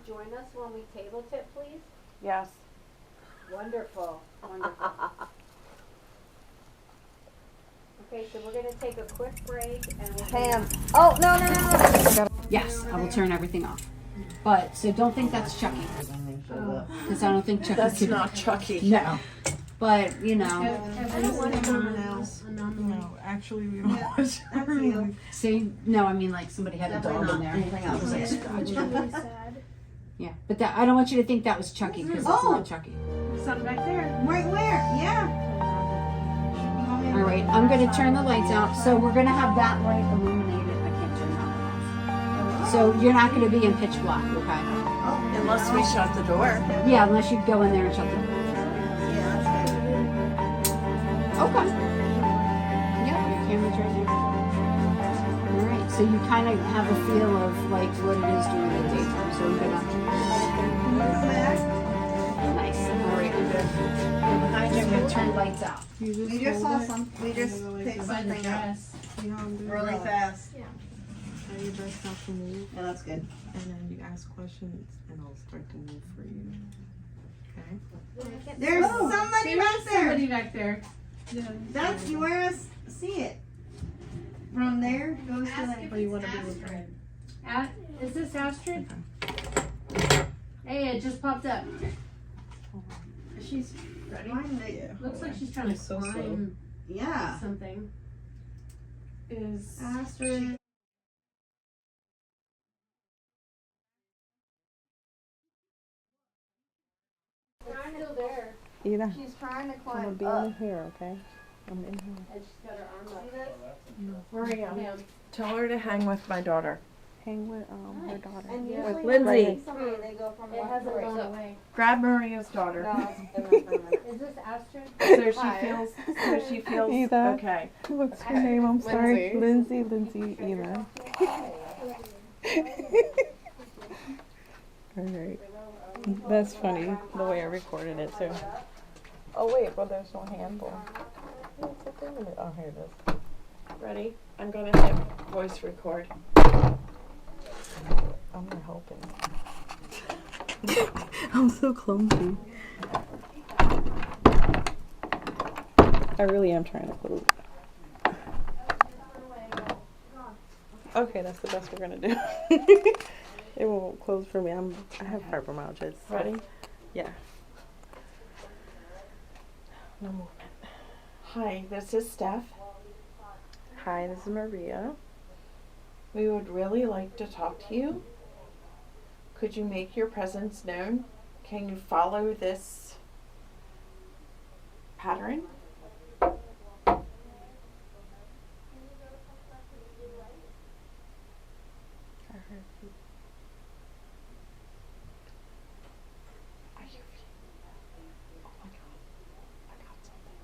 join us when we table tip, please? Yes. Wonderful. Wonderful. Okay, so we're going to take a quick break and we'll Pam. Oh, no. Yes, I will turn everything off. But, so don't think that's Chucky. Because I don't think Chucky. That's not Chucky. No. But, you know. I don't want someone else. No, actually we don't. That's you. See, no, I mean like somebody had a dog in there. Anything else? It was like scratching. Really sad. Yeah, but that, I don't want you to think that was Chucky because it's not Chucky. Something back there. Right where? Yeah. All right, I'm going to turn the lights out. So we're going to have that light illuminated. I can't turn that one off. So you're not going to be in pitch black, okay? Unless we shut the door. Yeah, unless you go in there and shut the door. Yeah, that's good. Okay. Yep, your camera's right there. All right, so you kind of have a feel of like what it is during the daytime. So we're gonna. Nice. All right, I'm good. And behind you, I'm gonna turn lights out. We just saw some. We just picked something up really fast. Yeah. Tell your best not to move, Yeah, that's good. and then you ask questions, and I'll start to move for you. Okay? There's somebody back there. Somebody back there. That's you where us see it. From there goes to Ask the. if Or you it's wanna be with Astrid. Is this Astrid? Hey, it just popped up. She's ready. Find it. Looks like she's trying to so slow. climb Yeah. something. Is Astrid. I'm still there. Ida, She's trying to I'm gonna climb be in up. here, okay? I'm in here. And she's got her arm up. See this? Maria, Pam. tell her to hang with my daughter. Hang with her daughter. And With usually Lindsay. when somebody they go from It left to hasn't right. gone away. Grab Maria's daughter. No, it's been there for a minute. Is this Astrid? So she Hi. feels. So she feels Ida. okay. What's her name? I'm sorry. Lindsay, Ida. Alright. That's funny, the way I recorded it too. Oh wait, but there's no handle. Oh, here it is. Ready? I'm gonna hit voice record. I'm not helping. I'm so clumsy. I really am trying to close it. Okay, that's the best we're gonna do. It won't close for me. I have fibromyalgia. So. Ready? Yeah. No movement. Hi, this is Steph. Hi, this is Maria. We would really like to talk to you. Could you make your presence known? Can you follow this pattern? I heard you. I hear you. Oh my god. I got something.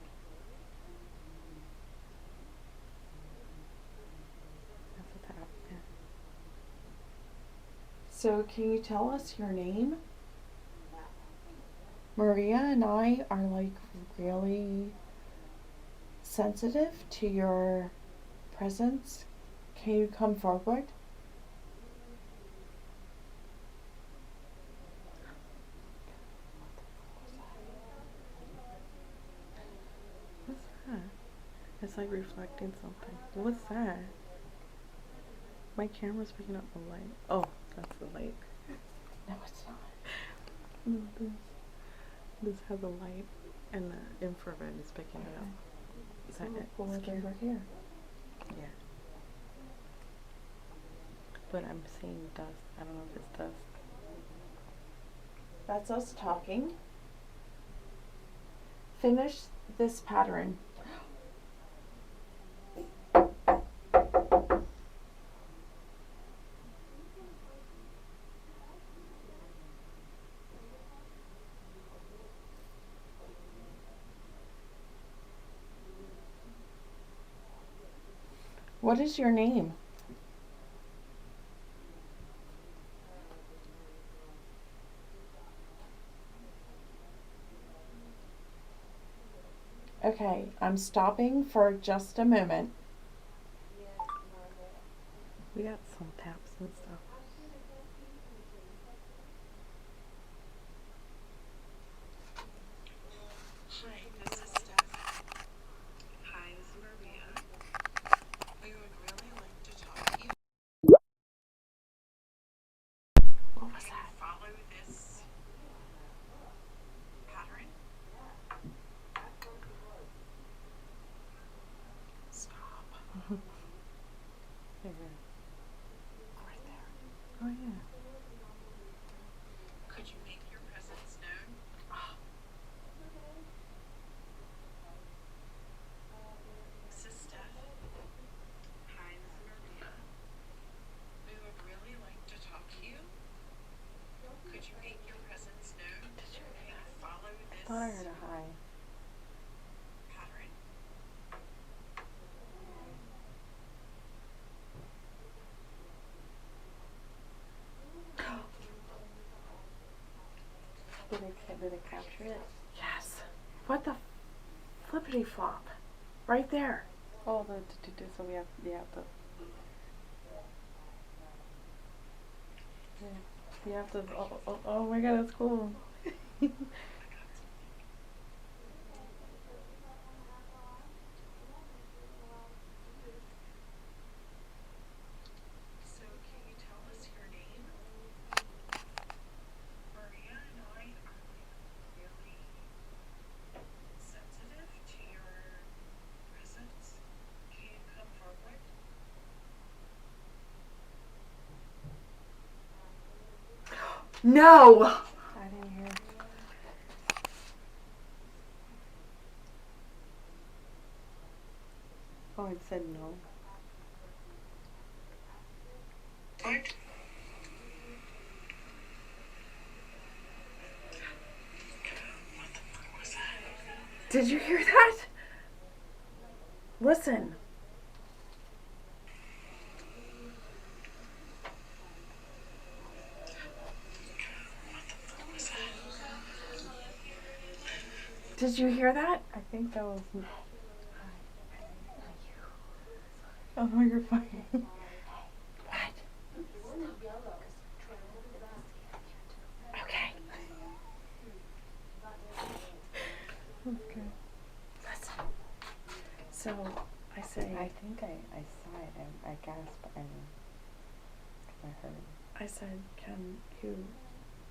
That's a tap. Yeah. So can you tell us your name? Maria and I are like really sensitive to your presence. Can you come forward? What's that? It's like reflecting something. What's that? My camera's picking up the light. Oh, that's the light. No, it's not. No, this has a light and the infrared is picking it up. Is that it? Pull it Scary? over here. Yeah. But I'm seeing dust. I don't know if it's dust. That's us talking. Finish this pattern. What is your name? Okay, I'm stopping for just a moment. We got some taps and stuff. was that? Follow this pattern. Stop. Right there. Oh yeah. Could you make your presence known? This is Steph. Hi, this is Maria. We would really like to talk to you. Could you make your presence known? Can you follow this I thought I heard a hi. pattern? Did it capture it? Yes. What the flippity flop? Right there. Oh, so we have to. Yeah. You have to. Oh my god, that's cool. So can you tell us your name? Maria and I are like really sensitive to your presence. Can you come forward? No! I didn't hear. Oh, it said no. What? Did you hear that? Listen. Did you hear that? I think that was. Oh no, you're fine. What? Okay. Okay. Listen. So I say. I think I saw it and I gasped and I heard. I said, can you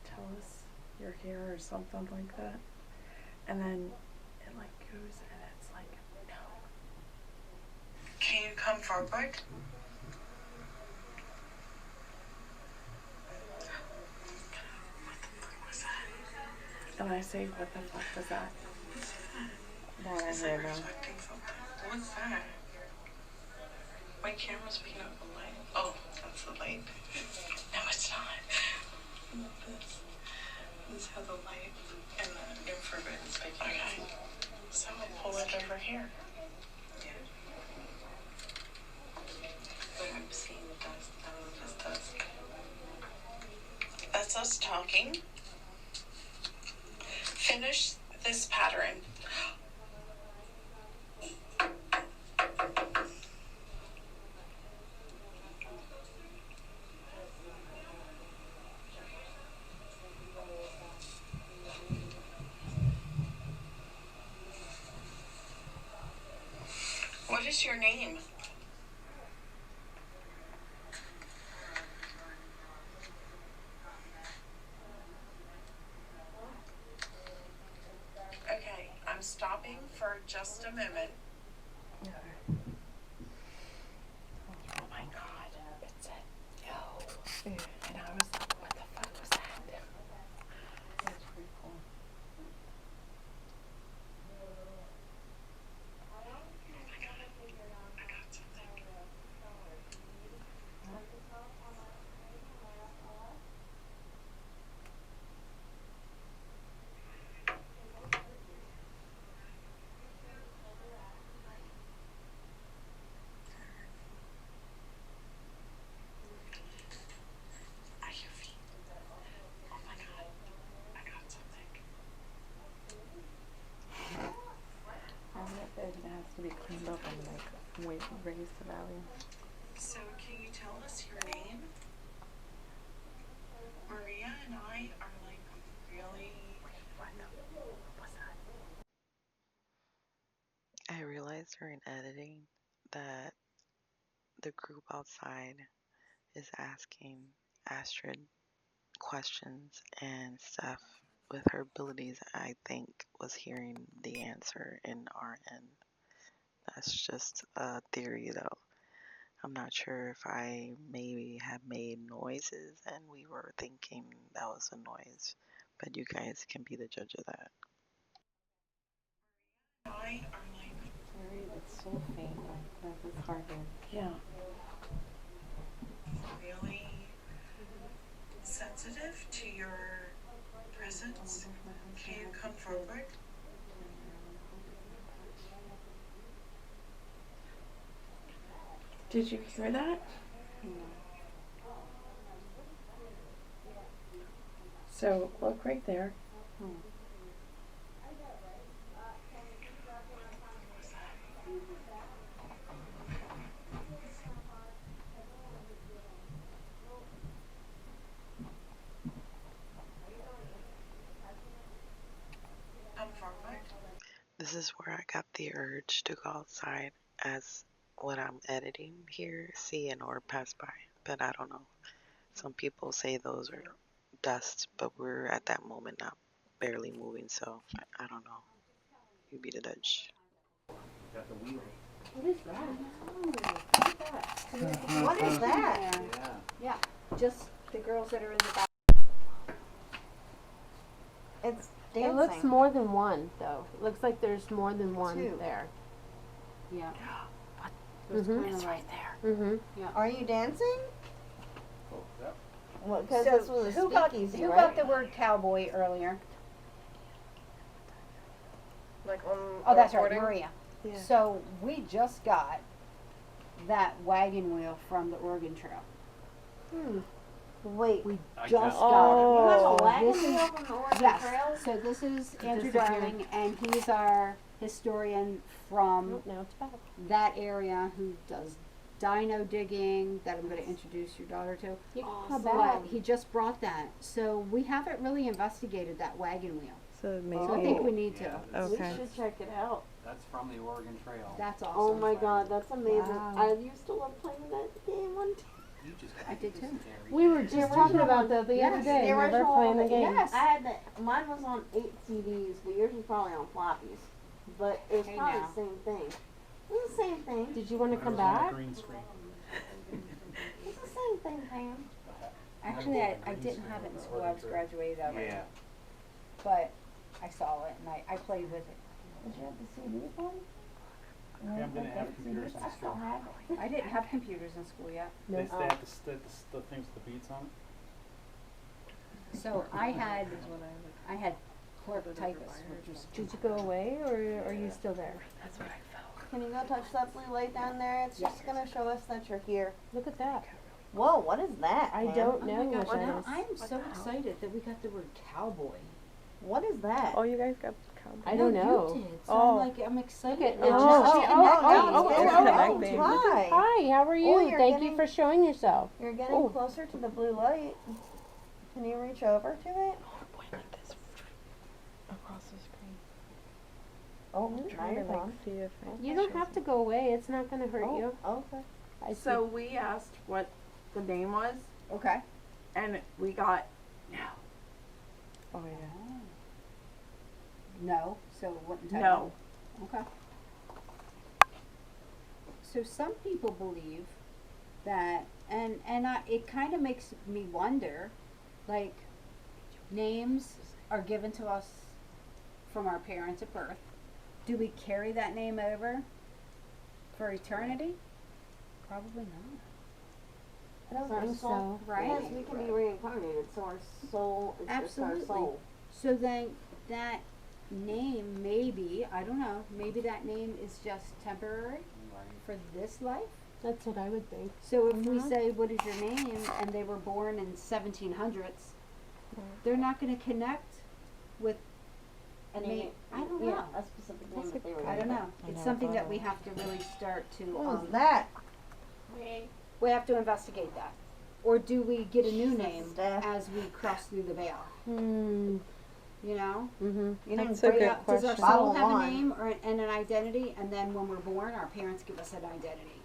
tell us you're here or something like that? And then it like goes and it's like, no. Can you come forward? And I say, what the fuck was that? That I It's like heard now. reflecting something. What's that? My camera's picking up the light. Oh, that's the light. No, it's not. This has the light and the infrared is picking up. Okay. So I'll pull it over here. Yeah. But I'm seeing the dust. I don't know if it's dust. That's us talking. Finish this pattern. What is your name? Okay, I'm stopping for just a moment. Oh my god. It said no. And I was like, what the fuck was that? That's pretty cool. At your feet. Oh my god, I got something. I wonder if it has to be cleaned up and like raise the value. So can you tell us your name? Maria and I are like really. What was that? I realized during editing that the group outside is asking Astrid questions and stuff with her abilities, I think, was hearing the answer in our end. That's just a theory, though. I'm not sure if I maybe have made noises and we were thinking that was a noise, but you guys can be the judge of that. I are like Sorry, it's so faint. Like, it's hard to. Yeah. really sensitive to your presence. Can you come forward? Did you hear that? So look right there. Come forward. This is where I got the urge to go outside as what I'm editing here, seeing or pass by, but I don't know. Some people say those are dust, but we're at that moment now, barely moving, so I don't know. You be the judge. Got the wheel. What is that? What is that? Yeah, just the girls that are in the back. It's It dancing. looks more than one, though. It looks like there's more than one Two. there. Yeah. It's It's right there. Mm-hmm. Are you dancing? Well, because So this was a who got speakeasy, who right? got the word cowboy earlier? Like on. Oh, that's right, Maria. Yeah. So we just got that wagon wheel from the Oregon Trail. Wait, We I just got- got it. Oh. You have a wagon wagon wheel from the Oregon Yes. Trail? So this is Andrew disappeared. Darling, and he's our historian from Now it's back. that area who does dino digging that I'm going to introduce your daughter to. How But bad? he just brought that. So we haven't really investigated that wagon wheel. So maybe. So I think we need to. Yeah. Okay. We should check it out. That's from the Oregon Trail. That's awesome. Oh my god, that's amazing. Wow. I used to love playing that game one time. You just I did too. We were just talking about that the other day. The Remember original playing the one, game? Yes. I had the, mine was on 8 CDs, but yours was probably on floppies. But it was Hey probably now. the same thing. It was the same thing. Did you want to It come was on the back? green screen. It's the same thing, Pam. Actually, I didn't have it in school. I was graduated of it. Yeah. But I saw it and I played with it. Did you have the CD one? Pam didn't have computers in I still school. have it. I didn't have computers in school yet. They No. have the things with the beats on it. So I had clerk typist, which was Did you go away, or are you still there? That's what I felt. Can you go touch that blue light down there? It's just gonna show us that you're here. Look at that. Whoa, what is that? I Pam? don't Oh know my what God, that now is. I'm so excited that we got the word cowboy. What is that? Oh, you guys got cowboy. I don't know. You did, so Oh. I'm excited. Look at- It oh, just oh, connected. oh, it's connecting. Hi. Hi, how are you? you're Thank getting- you for showing yourself. You're getting Oh. closer to the blue light. Can you reach over to it? Point like this across the screen. Oh, I'm now trying you're to like gone. see if it You don't shows have to go away. It's not going to hurt you. Okay. I see. So we asked what the name was, Okay. and we got Oh yeah. No, so it wouldn't tell no. you. Okay. So some people believe that, and it kind of makes me wonder, like, names are given to us from our parents at birth. Do we carry that name over for eternity? Probably not. I don't Our think soul- so. Right. Yes, we can be reincarnated, so our soul is Absolutely. just our soul. So then that name, maybe, I don't know, maybe that name is just temporary for this life? That's what I would think. So if we say, what is your name, and they were born in 1700s, they're not going to connect with, And I don't know. Yeah, a specific name that they were I don't given. know. It's something that we have to really start to, What was that? we have to investigate that. Or do we get a new This name is death. as we cross through the veil? Hmm. You know? Mm-hmm. You didn't That's a bring good up. Does our question. soul Bottom have a line. name and an identity, and then when we're born, our parents give us an identity?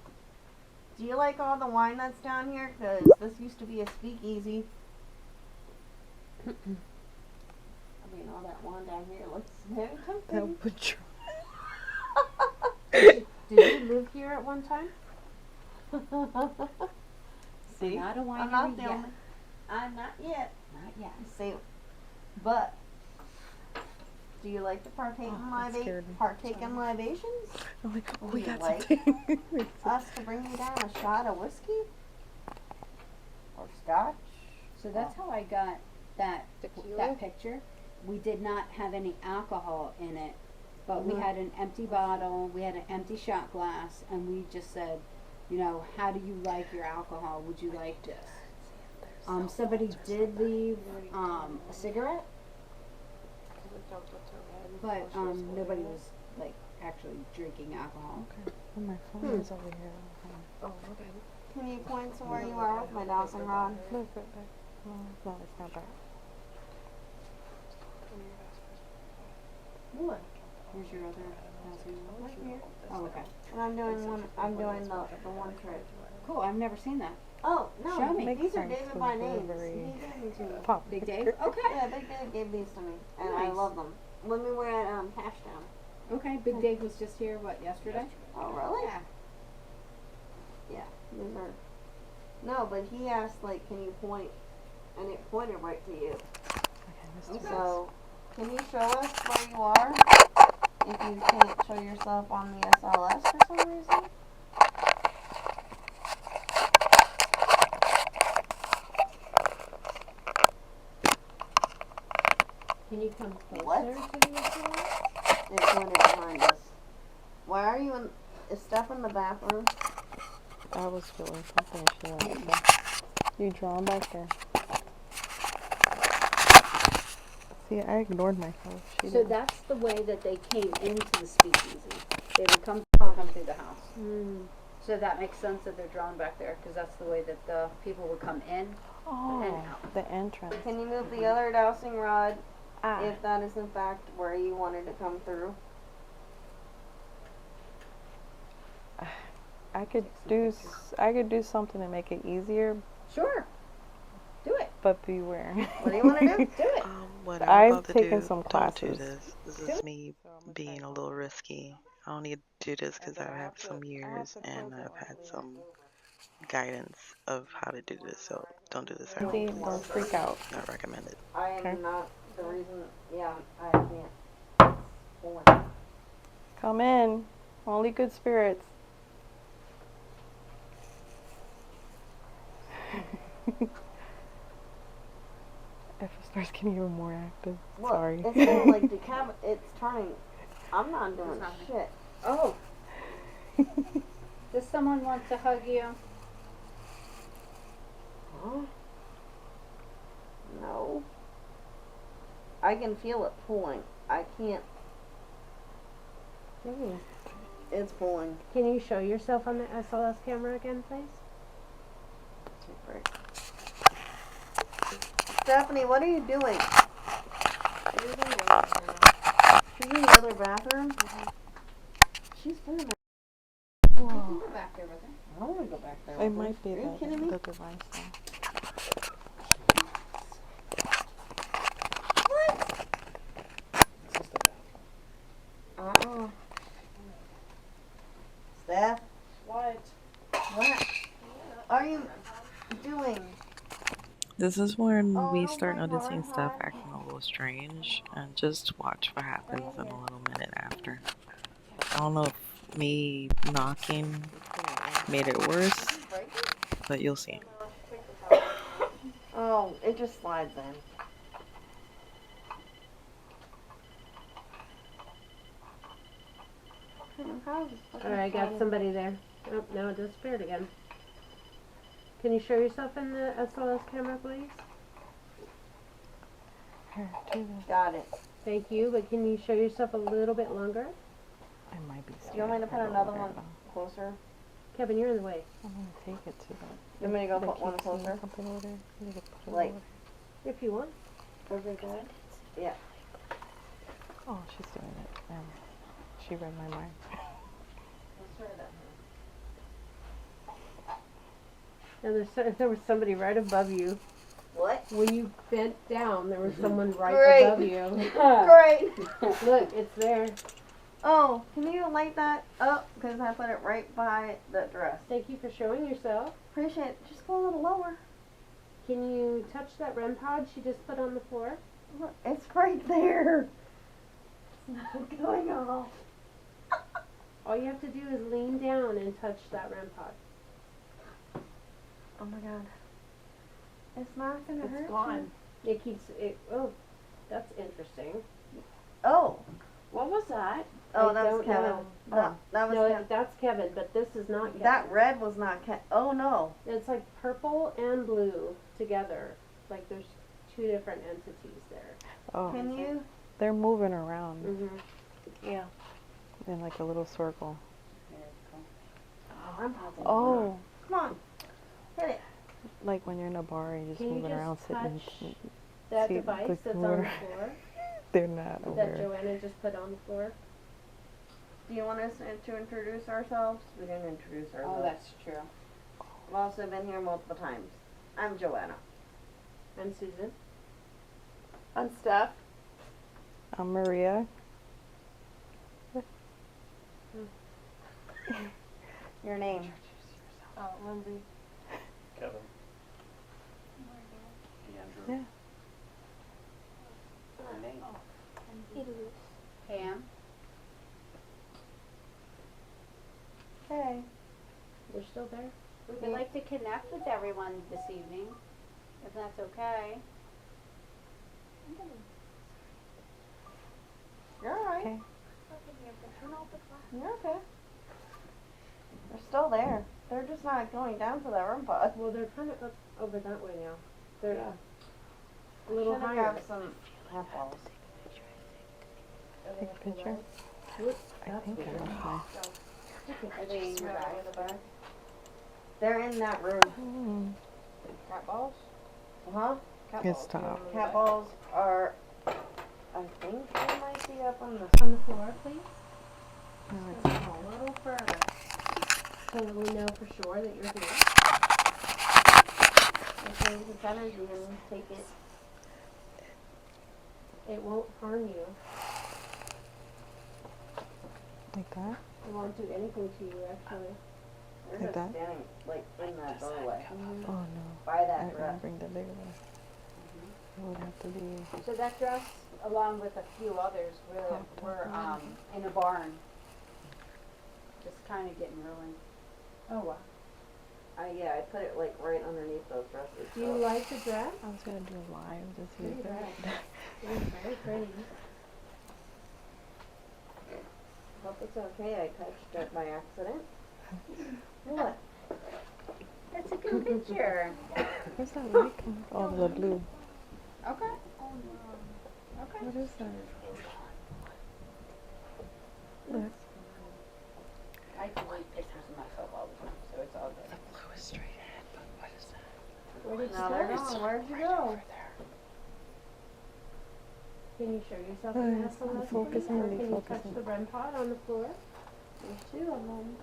Do you like all the wine that's down here? Cause this used to be a speakeasy. I mean, all that lawn down here looks very That tempting. would try. Did you live here at one time? See, Not a I'm winery not the yet. only. I'm not yet. Not yet. See, but do you like to partake in that scared me. libations? I'm like, oh, Would we you got like something. Us to bring you down a shot of whiskey or scotch? So that's how I got that Tequila? that picture. We did not have any alcohol in it, but we Mhm. had an empty bottle, we had an empty shot glass, and we just said, you know, how do you like your alcohol? Would you like this? Somebody did leave a cigarette, but nobody was like actually drinking alcohol. Okay. Oh, my phone is over here. Oh, okay. Can you point to where you are with my dowsing rod? Look at that. No, it's not that. What? Here's your other housing. Right here. Oh, okay. And I'm doing one. I'm doing the one trick. Cool. I've never seen that. Oh no! Show me. These are Makes David sense by with names. delivery. He gave them to me. Pop. Big Dave. Okay. Yeah, Big Dave gave these to me, and I Nice. love them. Let me wear it hash down. Okay. Big Dave was just here. What, yesterday? Oh really? Yeah. Yeah. These are. No, but he asked like, can you point, and it pointed right to you. Okay, Okay. So, can you show us where you are? If you can't show yourself on the SLS for some reason. Can you come closer What? to the SLS? It pointed behind us. Why are you in? Is Steph in the bathroom? I was feeling something. She wanted to. You drawn back there. See, I ignored myself. She So didn't. that's the way that they came into the speakeasy. They would come through the house. So that makes sense that they're drawn back there, because that's the way that the people would come in and Oh, out. the entrance. Can you move the other dowsing rod Ah. if that is in fact where you wanted to come through? I could do something to make it easier, Sure. Do it. but beware. What do you want to do? Do it. What I'm I've about to taken do, some don't do classes. this. This is me being a little risky. I don't need to do this because I have some years and I've had some guidance of how to do this. So don't do this at See, home, don't please. freak out. Not recommended. I am Okay. not the reason. Yeah, I can't. Hold Come in. Only good spirits. If it starts getting even more active, Look, sorry. it's going like the cabin. It's turning. I'm not doing shit. Oh. Does someone want to hug you? Huh? No. I can feel it pulling. I can't. Ooh. It's pulling. Can you show yourself on the SLS camera again, please? Stephanie, what are you doing? She's in the other bathroom. She's been in there. You can go back there with her. I don't want to go back there. It with her. might be Are you kidding me? the device. Though. Uh-uh. Steph, What? what are you doing? This is when Oh, we no, start my noticing God. stuff acting a little strange, and just watch what happens in a little minute after. I don't know if me knocking made it worse, but you'll see. Oh, it just slides in. Alright, I got somebody there. Oh, now it disappeared again. Can you show yourself in the SLS camera, please? Here, do this. Got it. Thank you, but can you show yourself a little bit longer? It might be. Do you want me to put scared another over one it, though. closer? Kevin, you're in the way. I'm gonna take it to the. You want me to go the put one keep closer? seeing something over there. You need to put it Like- over If you want. Over good? Yeah. there. Oh, she's doing it. She read my mind. And there was somebody right above you. What? When you bent down, there was someone right Great. above you. Great. Look, it's there. Oh, can you light that up? Because I put it right by the dress. Thank you for showing yourself. Appreciate it. Just go a little lower. Can you touch that REM pod she just put on the floor? Look, it's right there. It's not going off. All you have to do is lean down and touch that REM pod. Oh my god. It's not gonna hurt. It's gone. It keeps it. Oh, that's interesting. Oh. What was that? Oh, I that was don't Kevin. know. That was No, Kevin. that's Kevin, but this is not Kevin. That red was not Kevin. Oh no. It's like purple and blue together. Like there's two different entities there. Oh, Can you? they're moving around Yeah. in like a little circle. Oh, I'm positive. Oh, Come on. Hit it. like when you're in a bar and you're just Can you moving just around, sitting. touch that see device the that's on floor. the floor They're not that aware. Joanna just put on the floor? Do you want us to introduce ourselves? We didn't introduce ourselves. Oh, that's true. We've also been here multiple times. I'm Joanna. I'm Susan. I'm Steph. I'm Maria. Your name? Oh, Lindsay. Kevin. Yeah. Andrew. Pam. Hey. You're still there? We would like to connect with everyone this evening, if that's okay. You're alright. Okay. You're okay. They're still there. They're just not going down to that room pod. Well, they're kind of up over that way now. They're Yeah. a little Should've higher. grabbed some half balls. Take a picture. Whoops, I that's think I weird. left mine. Are they in your bag? They're in that room. Mm. Cat balls? Huh? It's stop. Cat balls are, I think they might be up on the. On the floor, please. No, it's Just a little further. So that we know for sure that you're here. Okay, it's energy and take it. It won't harm you. like that. It won't do anything to you, actually. They're Like just that? standing like in that doorway. Oh no. By I that dress. didn't bring the bigger one. It would have to be. So that dress, along with a few others, were in a barn. Just kind of getting ruined. Oh, wow. Yeah, I put it like right underneath those dresses. Do you like the dress? I was gonna do a live to see Pretty if it. dress. It is very pretty. Hope it's okay. I touched it by accident. What? That's a good picture. Where's that light coming from? Oh, the blue. Okay. Okay. What is that? Look. I delete pictures of myself all the time, so it's all good. The blue is straight ahead, but what is that? Where did you Now they're go? gone. Where'd you go? Can you show yourself in the It's SLS, not please? focusing, Or they can you touch focusing. the REM pod on the floor? There's two of them.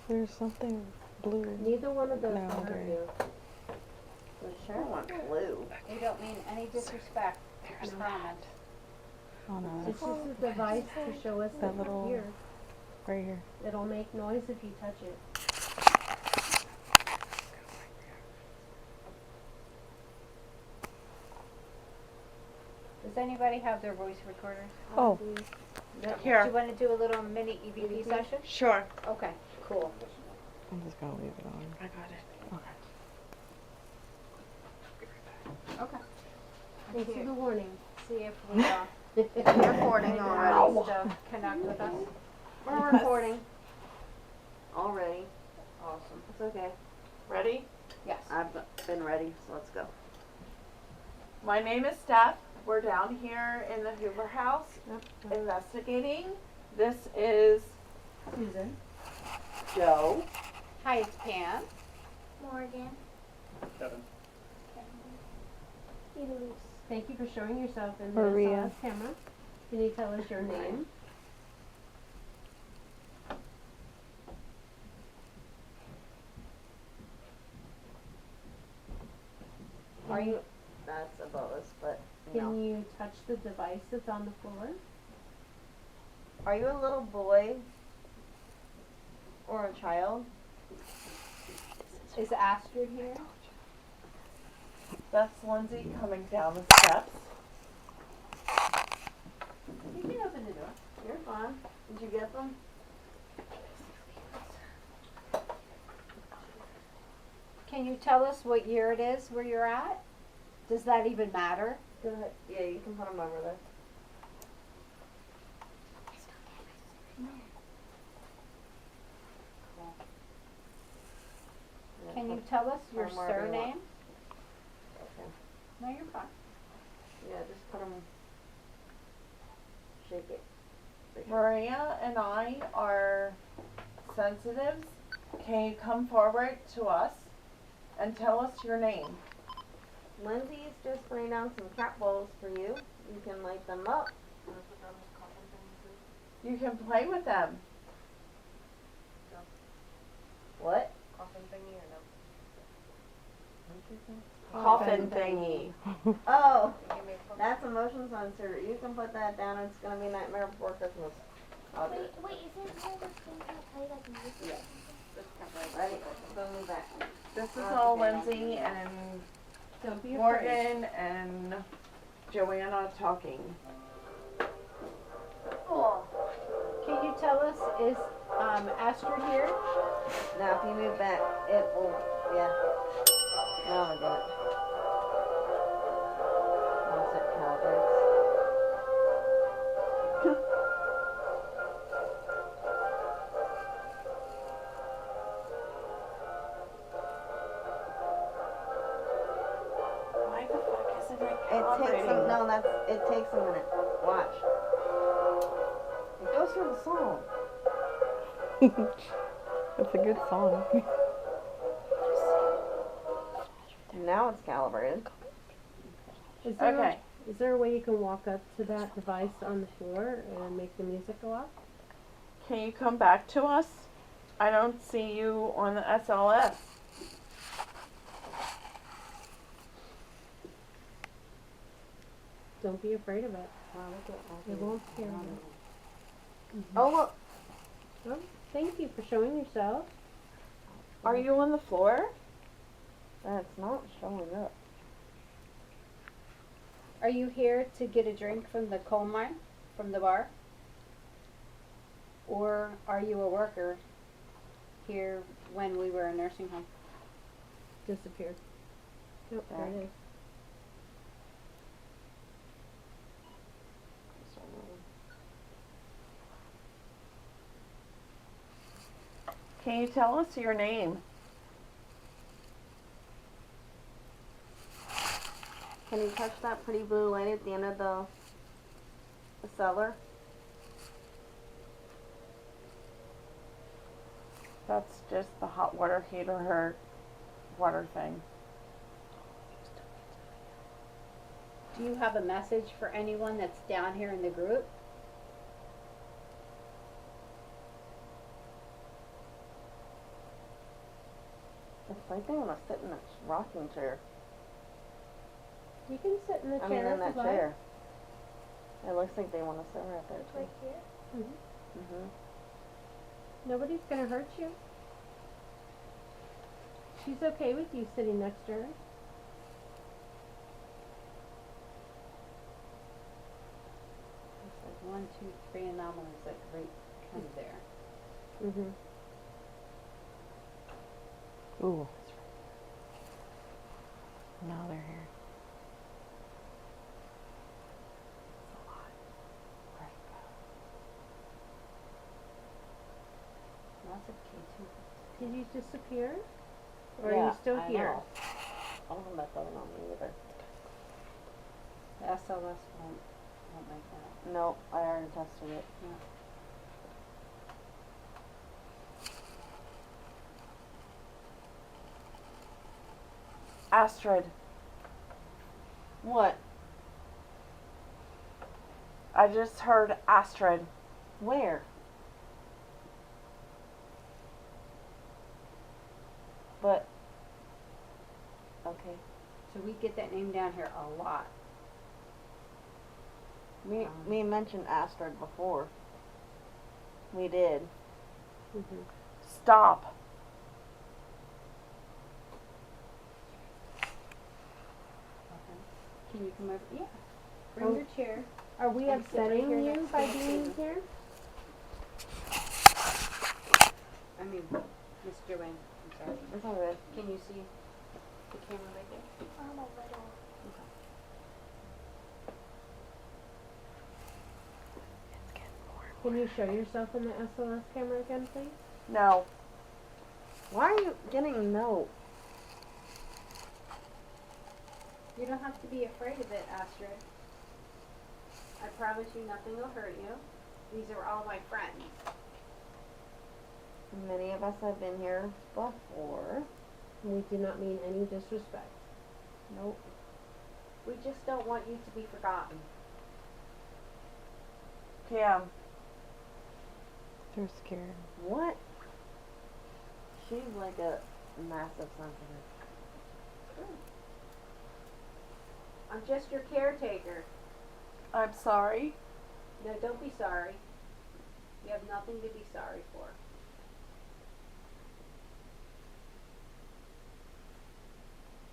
There's something blue. Neither one of those No, will hurt they're- you. We sure want blue. We don't mean any disrespect. I promise. Oh no, It's that's just a device to show us that That you're little- here. right here. It'll make noise if you touch it. Does anybody have their voice recorders? Oh, Do you want to do a little mini EVP session? Sure. Okay, cool. I'm just gonna leave it on. I got it. Okay. Thanks for the warning. See if we We're recording already. to connect with us. We're recording already. Awesome. It's okay. Ready? Yes. I've been ready, so let's go. My name is Steph. We're down here in the Hoover House investigating. This is Susan. Joe. Hi, it's Pam. Morgan. Kevin. Thank you for showing yourself in the Maria. SLS camera. Can you tell us your name? Are you was, but no. Can you touch the device that's on the floor? Are you a little boy or a child? Is Astrid here? That's Lindsay coming down the steps. You can open the door. You're fine. Did you get them? Can you tell us what year it is where you're at? Does that even matter? Go ahead. Yeah, you can put them over there. Can you tell us your From wherever you want. surname? Okay. No, you're fine. Yeah, just put them. Shake it. Maria and I are sensitives. Can you come forward to us and tell us your name? Lindsay's just laying down some cat balls for you. You can light them up. You can play with them. What? Coffin thingy. Oh, that's a motion sensor. You can put that down. It's gonna be Nightmare Before Christmas. I'll do it. Wait, is it where the thing that play like music? Ready? Go move back. This is all Lindsay and Don't be afraid. Morgan and Joanna talking. Can you tell us, is Astrid here? Now, if you move back, it will. Yeah. Now I got it. Once it calibrates. Why the fuck isn't it It takes calibrating? it takes a minute. Watch. It goes through the song. That's a good song. Now it's calibrated. Is there, Okay. is there a way you can walk up to that device on the floor and make the music go off? Can you come back to us? I don't see you on the SLS. Don't be afraid of it. It won't scare you. Oh look. Well, thank you for showing yourself. Are you on the floor? That's not showing up. Are you here to get a drink from the coal mine, from the bar? Or are you a worker here when we were a nursing home? Disappeared. Nope, there it is. Can you tell us your name? Can you touch that pretty blue light at the end of the cellar? That's just the hot water heater, her water thing. Do you have a message for anyone that's down here in the group? It's like they want to sit in a rocking chair. You can sit in the I chair mean, in if that you'd like. chair. It looks like they want to sit right there too. Right here? Mhm. Nobody's gonna hurt you. She's okay with you sitting next to her. It's like 1, 2, 3 anomalies, like right kind of there. Mm-hmm. Ooh. Now they're here. Lots of K2. Did you disappear? Or are Yeah, you still I here? know. I don't have that phone on me either. The SLS won't make that. Nope, I already tested it. Astrid, What? I just heard Astrid. Where? But. Okay. So we get that name down here a lot. We mentioned Astrid before. We did. Mhm. Stop. Can you come over? Yeah. Bring your chair. Are we And sit right upsetting here you next by to the being table. here? I mean, Miss Joanne. I'm sorry. It's all good. Can you see the camera right there? I'm a little. Can you show yourself in the SLS camera again, please? No. Why are you getting a note? You don't have to be afraid of it, Astrid. I promise you nothing will hurt you. These are all my friends. Many of us have been here before. We do not mean any disrespect. Nope. We just don't want you to be forgotten. Cam. They're scared. What? She's like a massive sensitive. I'm just your caretaker. I'm sorry. No, don't be sorry. You have nothing to be sorry for.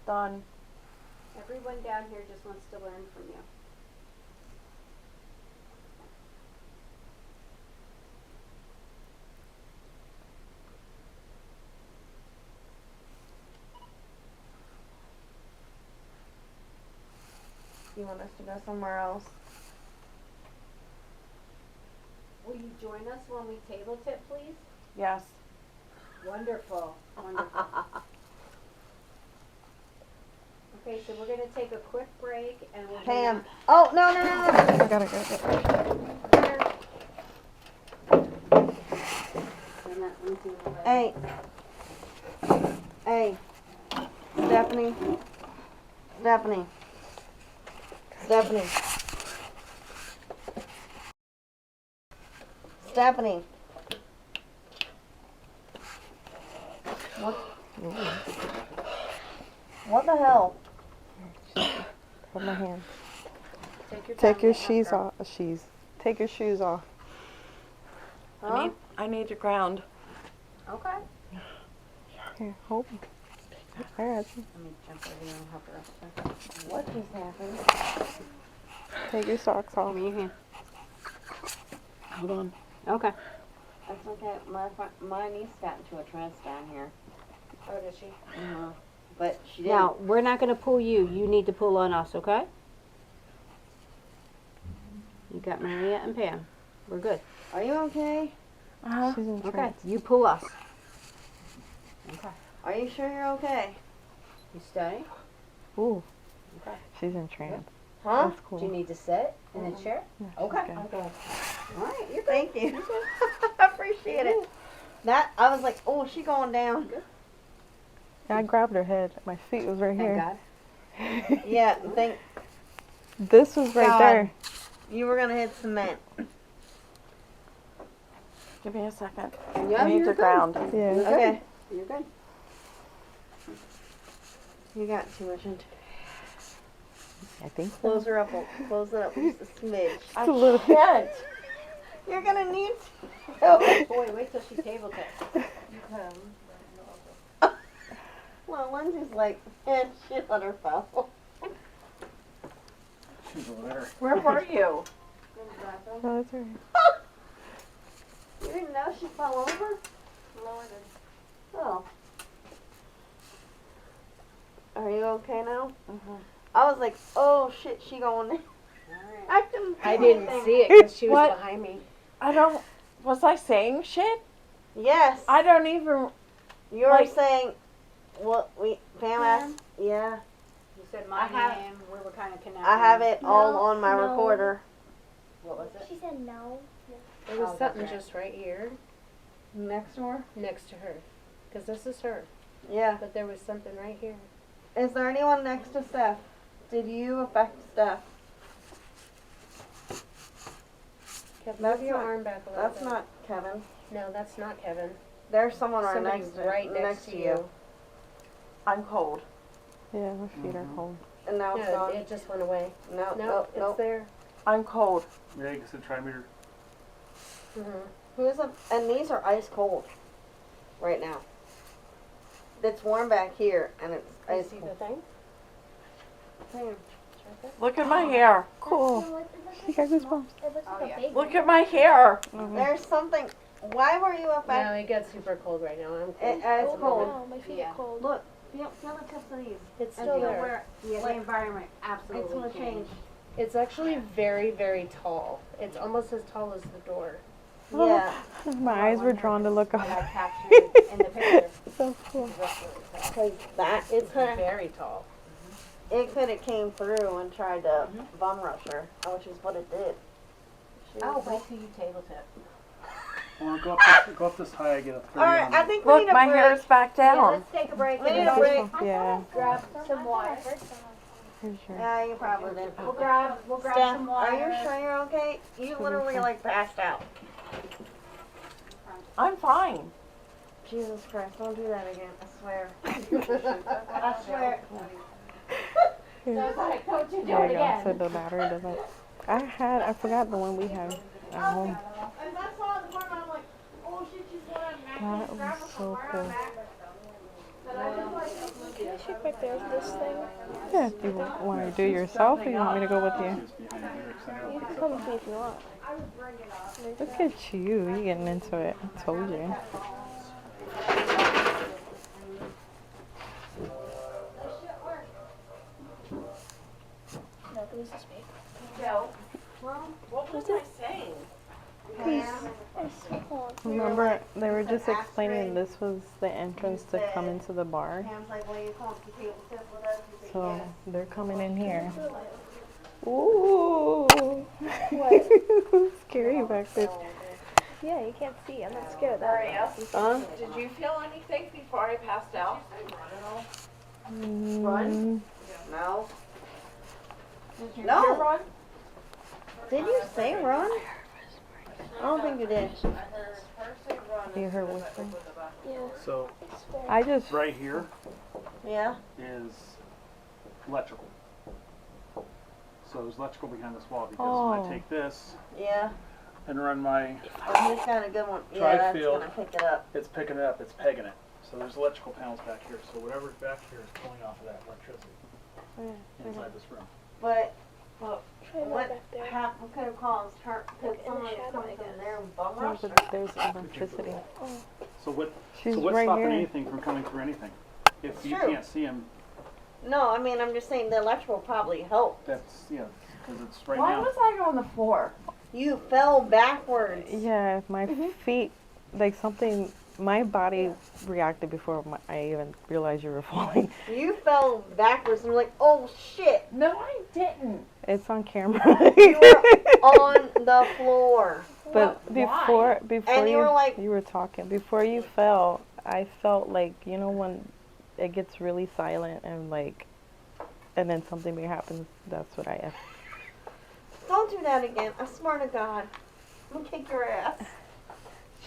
Done. Everyone down here just wants to learn from you. You want us to go somewhere else? Will you join us when we table tip, please? Yes. Wonderful. Wonderful. Okay, so we're going to take a quick break and we'll Pam. Oh, no. I gotta go. Hey. Hey. Stephanie. Stephanie. Stephanie. Stephanie. What? What the hell? Hold my hand. Take Take your shoes off. Take your shoes off. Huh? I need to ground. Okay. Here, hold. I got you. Let me jump over here and help her up. What just happened? Take your socks off. Give me your hand. Hold on. Okay. That's okay. My niece got into a trance down here. Oh, did she? Uh-huh. But she didn't. Now, we're not going to pull you. You need to pull on us, okay? You got Maria and Pam. We're good. Are you okay? Uh-huh. She's in Okay. trance. You pull us. Okay. Are you sure you're okay? You stay? Ooh. Okay. She's in trance. Huh? That's cool. Do you need to sit in a chair? Yeah, she's Okay. good. Okay. All right. You're good. Thank you. I appreciate it. That, I was like, oh, she going down. Yeah, I grabbed her head. My feet was right Thank here. God. Yeah, think This was right God. there. you were gonna hit cement. Give me a second. Yeah, I need you're to good. ground. Yeah. Okay. You're good. You got too much into I think so. Close her up. Close it up just a smidge. I a little- can't. You're gonna need to. Boy, wait till she table tips. Well, Lindsay's like, man, shit on her foul. Where were you? Oh, that's right. You didn't know she fell over? Oh. Are you okay now? I was like, oh shit, she going in. I couldn't. I didn't see it because she was What? behind me. Was I saying shit? Yes. I don't even, You were like- saying, what Pam asked? Yeah. You said my name. We were kind of connected. I have it all No, on my no. recorder. What was it? She said no. There was Oh, something that's right. just right here Next door? next to her. Because this is her. Yeah. But there was something right here. Is there anyone next to Steph? Did you affect Steph? Kev, That's move your not- arm back a little That's bit. not Kevin. No, that's not Kevin. There's someone right Somebody next to right next to you. I'm cold. Yeah, my feet are cold. And now it's No, gone. it just went away. No, No, no, it's no. there. I'm cold. Yeah, you can see the trimeter. And these are ice cold right now. It's warm back here, and it's ice See the cold. thing? Damn. Look at my hair. Cool. She got goosebumps. It looks like a big Look at my hair. There's something. Why were you up No, at? it gets super cold right now. I'm It's cold. Oh, my feet Yeah. are cold. Look, feel the tips of these. It's And still feel there. where Yeah, the like, environment it's absolutely gonna change. changed. It's actually very, very tall. It's almost as tall as the door. Yeah, My eyes were drawn to look And I up. captured it in the picture. So cool. because that It's could very tall. it could have came through and tried to bum rush her, which is what it did. Oh, wait till you table tip. Well, go up this high, I get a 30 All right, on I it. think we Look, need a my break. hair's back Yeah, down. let's take a break. We need and a break. Yeah. grab some water. Here's your. Yeah, you probably did. We'll grab Steph, some are water. you sure you're okay? You literally like passed out. I'm fine. Jesus Christ, don't do that again. I swear. I swear. Here. Don't you do There it you go. again. So the battery doesn't. I forgot the one we have at home. And that's all the part I'm like, oh shit, she's going to That was so cool. Can I shake my bear with this thing? Yeah, if you want to do it yourself or you want me to go with you? Just behind here, center You up, can it's come up. with me if you want. Look at you. You getting into it. I told you. No, this is me. What was I saying? Remember, they were just explaining this was the entrance to come into the bar. Pam's like, well, you come to the table tip with us. You say, So yes. they're coming in here. Ooh. Scary back there. Yeah, you can't see. I'm not scared of that. Huh? Did you feel anything before I passed out? Mm, No. Did you No. hear run? Did you say run? I don't think you did. I heard her say run. You heard whispering? Yeah. So, I just. right here Yeah. is electrical. So there's electrical behind this wall because when Oh. I take this Yeah. and run my, Oh, he's got a good one. Yeah, that's Tri-field. gonna pick it up. it's picking it up, it's pegging it. So there's electrical panels back here. So whatever's back here is pulling off of that electricity inside this room. But Try that what back there. could have caused her? Could Look, in the someone have shadow, come I from guess. there and bum No, rushed her? but there's electricity. So She's what's right stopping here. anything from coming through anything? If It's you true. can't see them, No, I mean, I'm just saying the electrical probably helped. that's, because it's right Why now. was I on the floor? You fell backwards. Yeah, my feet, like something, my body reacted before I even realized you were falling. You fell backwards and you're like, oh shit. No, I didn't. It's on camera. You were on the floor. But Why? before And you were like- you were talking, before you fell, I felt like, you know, when it gets really silent and like, and then something big happens, that's what I. Don't do that again. I swear to God. I'm gonna kick your ass.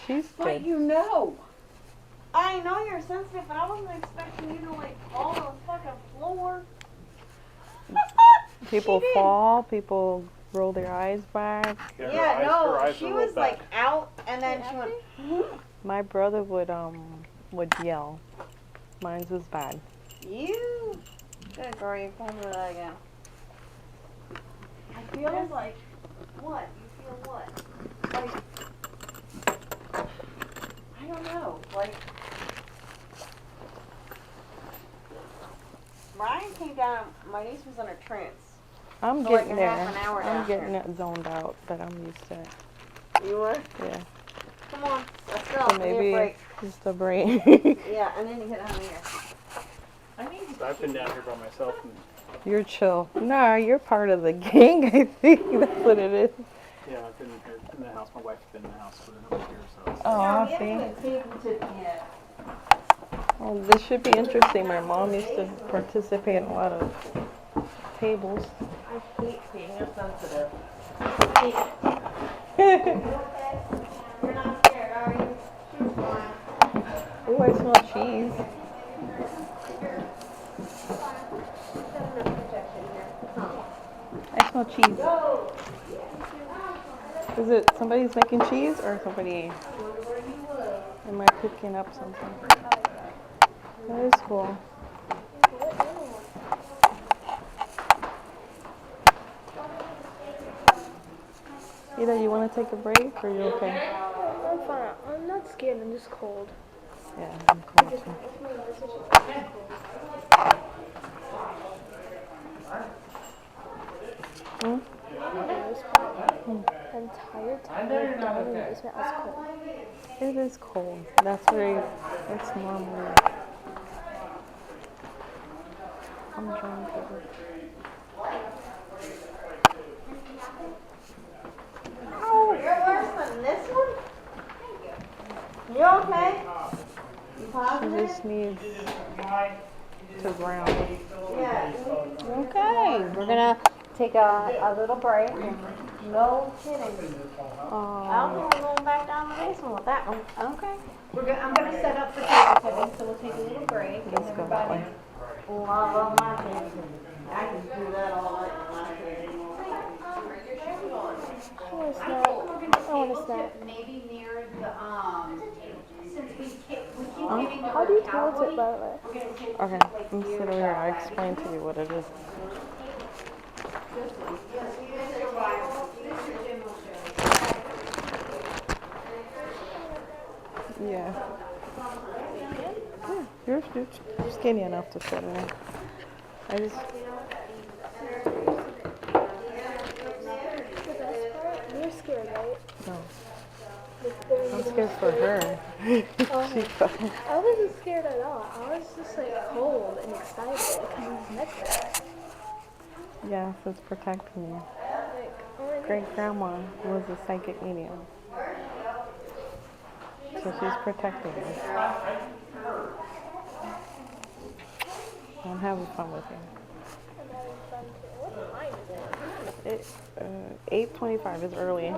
She's But good. you know. I know you're sensitive, but I wasn't expecting you to like fall on the fucking floor. People She did. fall, people roll their eyes back. Yeah, her Yeah, eyes- her no, eyes she are was rolled like back. out and then she went, My brother would yell. Mine was bad. you. Good girl, you can't do that again. I feel like, what? You feel what? Like, I don't know, like, Ryan came down, my niece was in a trance. I'm For like getting a there. half an hour I'm down getting here. it zoned out, but I'm used to it. You were? Yeah. Come on, let's go. So We need a maybe break. just a break. Yeah, and then you get out of here. I've been down here by myself and You're chill. No, you're part of the gang, I think. That's what it is. yeah, I've been here in the house. My wife's been in the house for a number of years. So it's- Oh, we haven't see? even taken to yet. Well, this should be interesting. My mom used to participate in a lot of tables. I hate being insensitive. You're not scared, are you? She's fine. Oh, I smell cheese. I I smell cheese. Is it somebody's making cheese or somebody? Am I picking up something? That is cool. Ida, you want to take a break or you okay? I'm fine. I'm not scared. I'm just cold. Yeah, I'm cold too. Hmm? I'm tired. Down in the basement. I was cold. It is cold. That's very, it's normal. I'm drunk. Oh, you're worse than this one? You okay? You She positive? just needs to ground. Yeah. Okay, we're gonna take a little break. No kidding. I don't think we're going back down the basement with that one. Okay. I'm gonna set up for table setting, so we'll take a little break. Let's go that way. Oh, I love my kids. I can do that all night with my kids. I want a snack. I want a snack. Maybe near the since we keep getting How do you tilt it, by the way? Okay, I'm sit over here. I'll explain to you what it is. Yeah. Yeah, you're skinny enough to fit in there. I just. You're scared, right? No. I'm scared for her. She fell. I wasn't scared at all. I was just like cold and excited because he's next to me. Yes, it's protecting you. Like, oh my Great grandma was a psychic medium. So she's protecting you. I'm having fun with you. I'm having fun too. What time is it? It 8:25 is early.